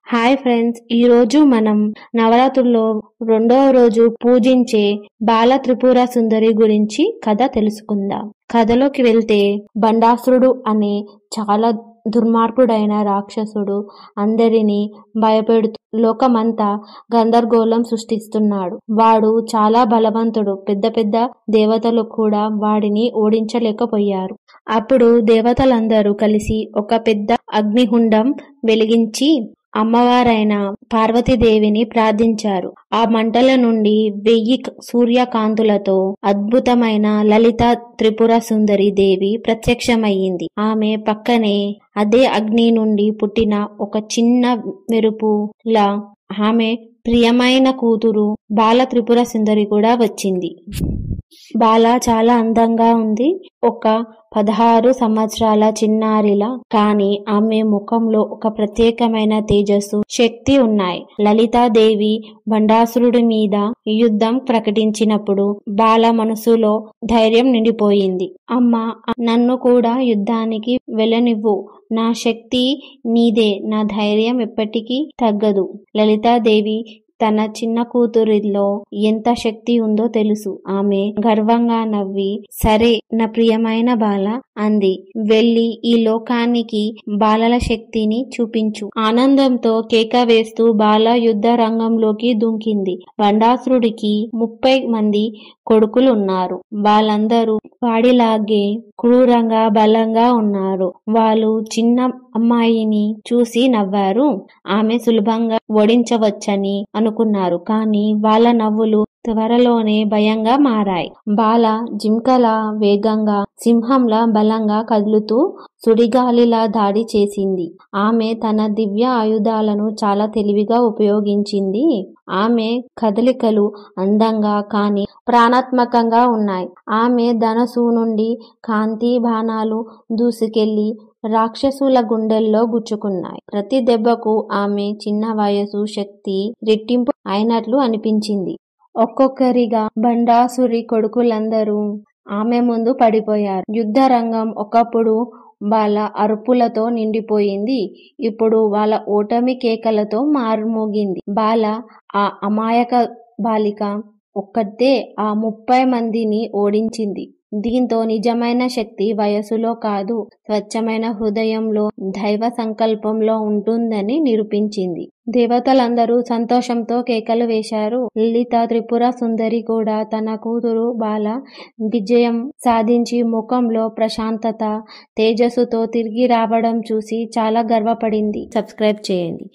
Hi friends, ఈరోజు మనం నవరాత్రుల్లో రెండవ రోజు పూజించే బాల త్రిపుర సుందరి గురించి కథ తెలుసుకుందాం. కథలోకి వెళ్తే, బండాసురుడు అనే చాలా దుర్మార్గుడైన రాక్షసుడు అందరినీ భయపెడుతూ లోకమంతా గందరగోళం సృష్టిస్తున్నాడు. వాడు చాలా బలవంతుడు. పెద్ద పెద్ద దేవతలు కూడా వాడిని ఓడించలేకపోయారు. అప్పుడు దేవతలందరూ కలిసి ఒక పెద్ద అగ్నిగుండం వెలిగించి అమ్మవారైన పార్వతీదేవిని ప్రార్థించారు. ఆ మంటల నుండి 1000 సూర్యకాంతులతో అద్భుతమైన లలిత త్రిపుర సుందరి దేవి ప్రత్యక్షమయ్యింది. ఆమె పక్కనే అదే అగ్ని నుండి పుట్టిన ఒక చిన్న మెరుపులా ఆమె ప్రియమైన కూతురు బాల త్రిపుర సుందరి కూడా వచ్చింది. బాల చాలా అందంగా ఉంది. ఒక 16 సంవత్సరాల చిన్నారిలా, కానీ ఆమె ముఖంలో ఒక ప్రత్యేకమైన తేజస్సు, శక్తి ఉన్నాయి. లలితాదేవి బండాసురుడి మీద యుద్ధం ప్రకటించినప్పుడు బాల మనసులో ధైర్యం నిండిపోయింది. అమ్మా, నన్ను కూడా యుద్ధానికి వెళ్ళనివ్వు. నా శక్తి నీదే, నా ధైర్యం ఎప్పటికీ తగ్గదు. లలితాదేవి తన చిన్న కూతురిలో ఎంత శక్తి ఉందో తెలుసు. ఆమె గర్వంగా నవ్వి, సరే నా ప్రియమైన బాల అంది, వెళ్ళి ఈ లోకానికి బాలల శక్తిని చూపించు. ఆనందంతో కేక వేస్తూ బాల యుద్ధ రంగంలోకి దుంకింది. బండాసురుడికి 30 మంది కొడుకులు ఉన్నారు. వాళ్ళందరూ వాడిలాగే క్రూరంగా బలంగా ఉన్నారు. వాళ్ళు చిన్న అమ్మాయిని చూసి నవ్వారు. ఆమె సులభంగా ఓడించవచ్చని అనుకున్నారు. కానీ వాళ్ళ నవ్వులు త్వరలోనే భయంగా మారాయి. బాల జింకలా వేగంగా, సింహంలా బలంగా కదులుతూ సుడిగాలిలా దాడి చేసింది. ఆమె తన దివ్య ఆయుధాలను చాలా తెలివిగా ఉపయోగించింది. ఆమె కదలికలు అందంగా కానీ ప్రాణాత్మకంగా ఉన్నాయి. ఆమె ధనస్సు నుండి కాంతి బాణాలు దూసుకెళ్లి రాక్షసుల గుండెల్లో గుచ్చుకున్నాయి. ప్రతి దెబ్బకు ఆమె చిన్న వయసు శక్తి రెట్టింపు అయినట్లు అనిపించింది. ఒక్కొక్కరిగా బండాసురి కొడుకులందరూ ఆమె ముందు పడిపోయారు. యుద్ధ రంగం ఒకప్పుడు వాళ్ళ అరుపులతో నిండిపోయింది. ఇప్పుడు వాళ్ళ ఓటమి కేకలతో మారుమోగింది. బాల, ఆ అమాయక బాలిక ఒక్కతే ఆ 30 మందిని ఓడించింది. దీంతో నిజమైన శక్తి వయసులో కాదు, స్వచ్ఛమైన హృదయంలో, దైవ సంకల్పంలో ఉంటుందని నిరూపించింది. దేవతలందరూ సంతోషంతో కేకలు వేశారు. లలిత త్రిపుర సుందరి కూడా తన కూతురు బాల విజయం సాధించి ముఖంలో ప్రశాంతత, తేజస్సుతో తిరిగి రావడం చూసి చాలా గర్వపడింది. సబ్స్క్రైబ్ చేయండి.